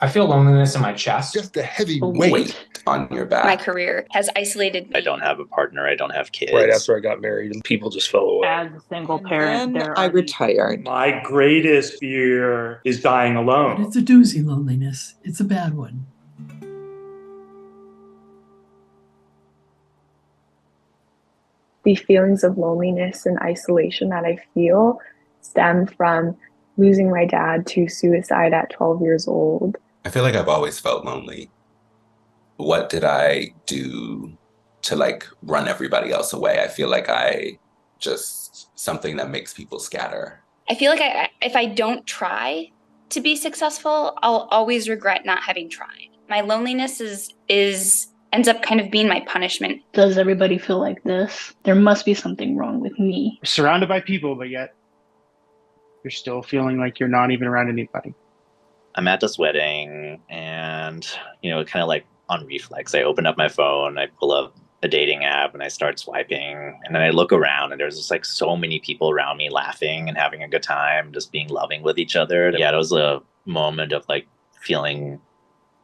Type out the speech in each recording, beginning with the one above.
I feel loneliness in my chest. Just a heavy weight on your back. My career has isolated me. I don't have a partner. I don't have kids. Right after I got married, people just fell away. As a single parent, then I retired. My greatest fear is dying alone. But it's a doozy loneliness. It's a bad one. The feelings of loneliness and isolation that I feel stem from losing my dad to suicide at 12 years old. I feel like I've always felt lonely. What did I do to like run everybody else away? I feel like something that makes people scatter. I feel like if I don't try to be successful, I'll always regret not having tried. My loneliness ends up kind of being my punishment. Does everybody feel like this? There must be something wrong with me. You're surrounded by people, but yet you're still feeling like you're not even around anybody. I'm at this wedding and, kind of like on reflex, I open up my phone, I pull up a dating app and I start swiping. And then I look around and there's just like so many people around me laughing and having a good time, just being loving with each other. Yeah, it was a moment of like feeling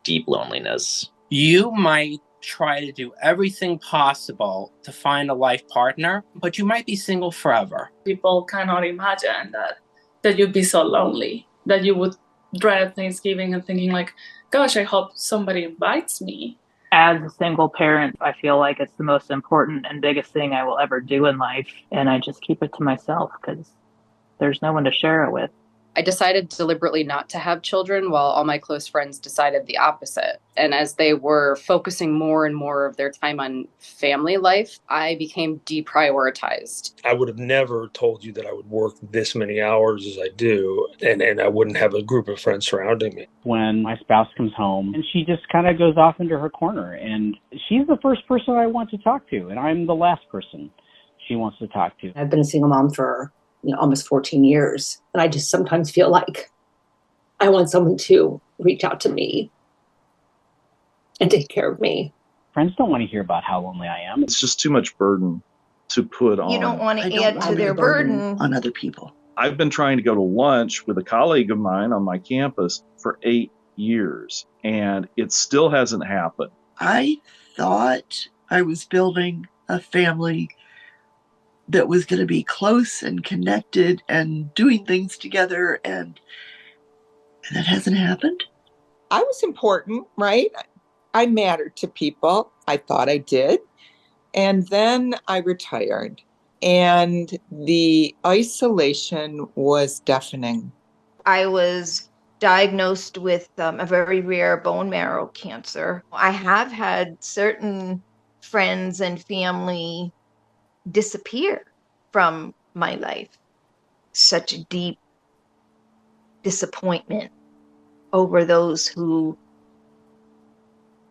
deep loneliness. You might try to do everything possible to find a life partner, but you might be single forever. People cannot imagine that you'd be so lonely, that you would dread Thanksgiving and thinking like, gosh, I hope somebody invites me. As a single parent, I feel like it's the most important and biggest thing I will ever do in life. And I just keep it to myself because there's no one to share it with. I decided deliberately not to have children while all my close friends decided the opposite. And as they were focusing more and more of their time on family life, I became deprioritized. I would have never told you that I would work this many hours as I do, and I wouldn't have a group of friends surrounding me. When my spouse comes home and she just kind of goes off into her corner, and she's the first person I want to talk to, and I'm the last person she wants to talk to. I've been a single mom for almost 14 years. And I just sometimes feel like I want someone to reach out to me and take care of me. Friends don't want to hear about how lonely I am. It's just too much burden to put on. You don't want to add to their burden on other people. I've been trying to go to lunch with a colleague of mine on my campus for 8 years, and it still hasn't happened. I thought I was building a family that was going to be close and connected and doing things together, and that hasn't happened. I was important, right? I mattered to people. I thought I did. And then I retired, and the isolation was deafening. I was diagnosed with a very rare bone marrow cancer. I have had certain friends and family disappear from my life. Such a deep disappointment over those who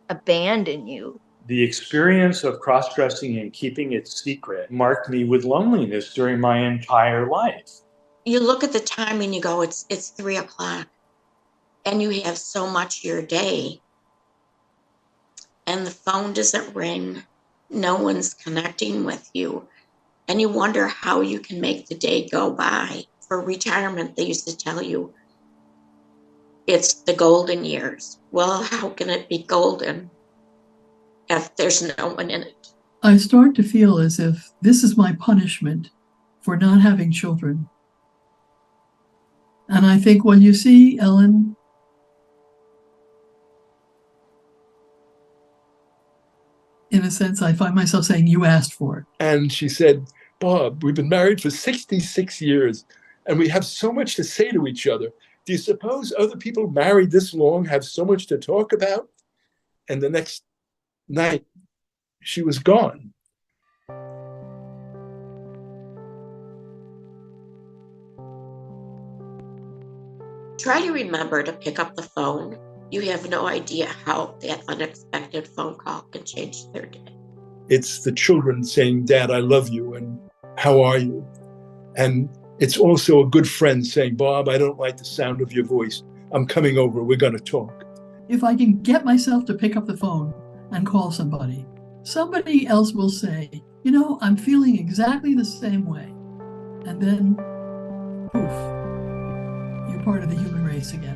abandon you. The experience of cross-dressing and keeping it secret marked me with loneliness during my entire life. You look at the time and you go, it's 3 o'clock, and you have so much your day, and the phone doesn't ring. No one's connecting with you. And you wonder how you can make the day go by. For retirement, they used to tell you, it's the golden years. Well, how can it be golden if there's no one in it? I start to feel as if this is my punishment for not having children. And I think, well, you see, Ellen, in a sense, I find myself saying, you asked for it. And she said, Bob, we've been married for 66 years, and we have so much to say to each other. Do you suppose other people married this long have so much to talk about? And the next night, she was gone. Try to remember to pick up the phone. You have no idea how that unexpected phone call can change their day. It's the children saying, Dad, I love you, and how are you? And it's also a good friend saying, Bob, I don't like the sound of your voice. I'm coming over. We're going to talk. If I can get myself to pick up the phone and call somebody, somebody else will say, I'm feeling exactly the same way. And then, poof, you're part of the human race again.